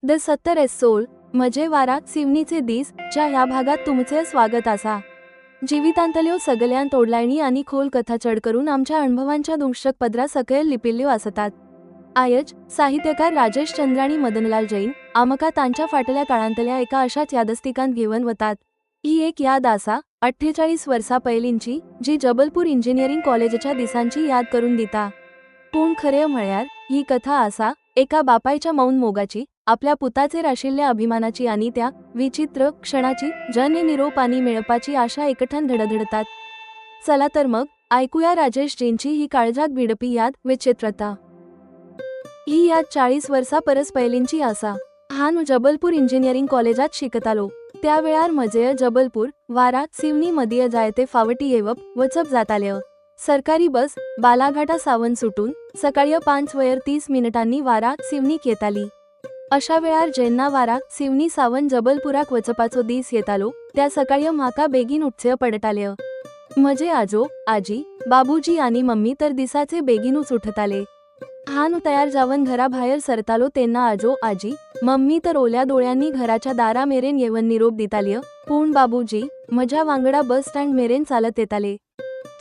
The 70 soul मजे वारा सिवनीचे दीस च्या ह्या भागात तुमचे स्वागत आसा। जिवितांतल्यो सगळ्यां तोडलायणी आणि खोल कथा चढ करून आमच्या अनुभवांच्या दुमशक पदरा सकयल लिपिल्ल्यो आसतात। आयज साहित्यकार राजेश चंद्र आणि मदनलाल जैन आमकां तांच्या फाटल्या काळांतल्या एका अशाच यादस्तिकांत घेवन वतात। ही एक याद आसा 48 वर्सां पयलींची, जी जबलपूर इंजिनियरिंग कॉलेजच्या दिसांची याद करून दिता। पूण खरें म्हळ्यार ही कथा आसा एका बापायच्या मौन मोगाची, आपल्या पुताचेर आशिल्ल्या अभिमानाची आणि त्या विचित्र क्षणाची जने निरोप आणि मेळपाची आशा एकठाण धडधडतात। चला तर मग ऐकूया राजेश जैनची ही काळजाक भिडपी याद विचित्रता। ही याद 40 वर्सां परस पयलींची आसा। हांव जबलपूर इंजिनियरिंग कॉलेजात शिकतालो। त्या वेळार म्हजें जबलपूर वारा सिवनी मदीं जायते फावटी येवप वचप जातालें। सरकारी बस बालाघाटा सावन सुटून सकाळी 5:30 वारा सिवनीक येताली। अशा वेळार जेन्ना वारा सिवनी सावन जबलपुराक वचपाचो दीस येतालो, त्या सकाळी म्हाका बेगीन उठचे पडटालें। म्हजे आजो आजी बाबूजी आणि मम्मी तर दिसाचे बेगीनूच उठताले। हांव तयार जावन घरा भायर सरतालो तेन्ना आजो आजी मम्मी तर ओल्या दोळ्यांनी घराच्या दारा मेरेन येवन निरोप दिताल्यो, पूण बाबूजी म्हज्या वांगडा बस स्टँड मेरेन चालत येताले।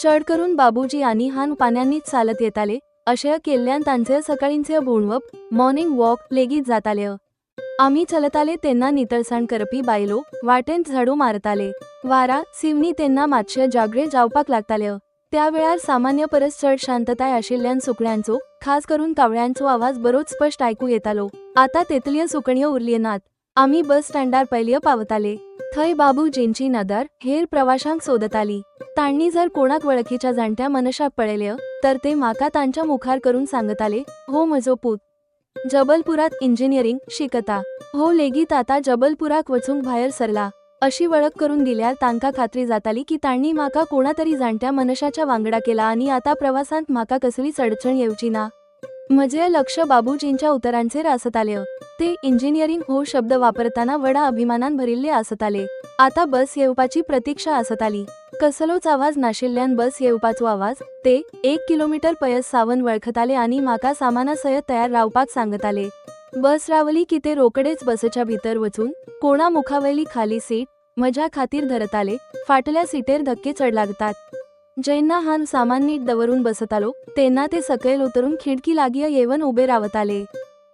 चढ करून बाबूजी आणि हांव पान्यांनीच चालत येताले। अशें केल्ल्यान तांचे सकाळींचे भोंवप मॉर्निंग वॉक लेगीत जाताले। आमी चलताले तेन्ना नितळसाण करपी बायलो वाटेंत झाडू मारताले। वारा सिवनी तेन्ना मातशे जागळे जावपाक लागताले। त्या वेळार सामान्य परस चढ शांतताय आशिल्ल्यान सुकण्यांचो, खास करून कावळ्यांचो आवाज बरोच स्पश्ट आयकू येतालो। आता तेतल्यो सुकण्यो उरल्यो नात। आमी बस स्टँडार पयलीं पावताले। थंय बाबूजींची नदर हेर प्रवाशांक सोदताली। तांणी जर कोणाक वळखीच्या जाणट्या मनशाक पळयलें तर ते म्हाका तांच्या मुखार करून सांगताले, हो म्हजो पूत जबलपुरात इंजिनियरिंग शिकता, हो लेगीत आता जबलपुराक वचूंक भायर सरला। अशी वळख करून दिल्यार तांकां खात्री जाताली की तांणी म्हाका कोणातरी जाणट्या मनशाच्या वांगडा केला आणि आता प्रवासांत म्हाका कसलीच अडचण येवची ना। म्हजें लक्ष बाबूजींच्या उतरांचेर आसतालें। ते इंजिनियरिंग हो शब्द वापरताना व्हडा अभिमानान भरिल्ले आसताले। आता बस येवपाची प्रतीक्षा आसताली। कसलोच आवाज नाशिल्ल्यान बस येवपाचो आवाज ते 1 किलोमीटर पयस सावन वळखताले आणि म्हाका सामानासयत तयार रावपाक सांगताले। बस रावली की ते रोकडेच बसच्या भितर वचून कोणा मुखावयली खाली सीट म्हज्या खातीर धरताले। फाटल्या सीटेर धक्के चढ लागतात। जेन्ना हांव सामान नीट दवरून बसतालो तेन्ना ते सकयल उतरून खिडकी लागीं येवन उबे रावताले।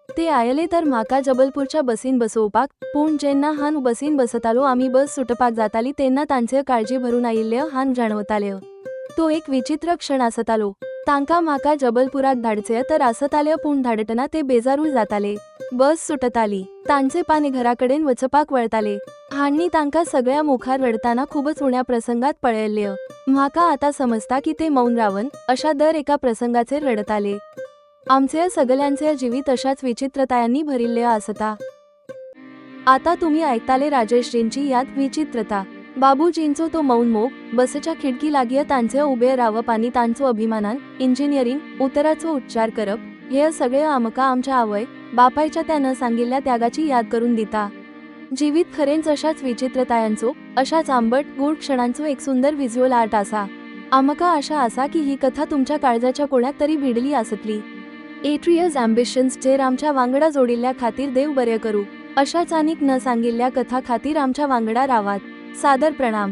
ते आयले तर म्हाका जबलपूरच्या बसीन बसोवपाक, पूण जेन्ना हांव बसीन बसतालो आमी बस सुटपाक जाताली तेन्ना तांचे काळजी भरून आयिल्ल्यो हांव जाणवतालें। तो एक विचित्र क्षण आसतालो। तांकां म्हाका जबलपुराक धाडचे तर आसताले, पूण धाडटना ते बेजारूय जाताले। बस सुटताली, तांचे पाने घराकडेन वचपाक वळताले। हांणी तांकां सगळ्या मुखार रडताना खूबच उण्या प्रसंगात पळयल्लें। म्हाका आता समजता की ते मौन रावन अशा दर एका प्रसंगाचेर रडताले। आमचे सगळ्यांचे जिवीत अशाच विचित्रतायांनी भरिल्ले आसता। आता तुम्ही ऐकताले राजेश जैनची याद विचित्रता। बाबूजींचो तो मौन मोग, बसच्या खिडकी लागीं तांचे उबे रावप आणि तांचो अभिमानान इंजिनियरिंग उतराचो उच्चार करप, हे सगळे आमकां आमच्या आवय बापायच्या त्या न सांगिल्ल्या त्यागाची याद करून दिता। जिवीत खरेंच अशाच विचित्रतायांचो, अशाच आंबट गूढ क्षणांचो एक सुंदर व्हिज्युअल आर्ट आसा। आमकां आशा आसा की ही कथा तुमच्या काळजाच्या कोण्याक तरी भिडली आसतली। एट्रियस एम्बिशन्स चेर आमच्या वांगडा जोडिल्ल्या खातीर देव बरें करूं। अशाच आनीक न सांगिल्ल्या कथा खातीर आमच्या वांगडा रावात। सादर प्रणाम।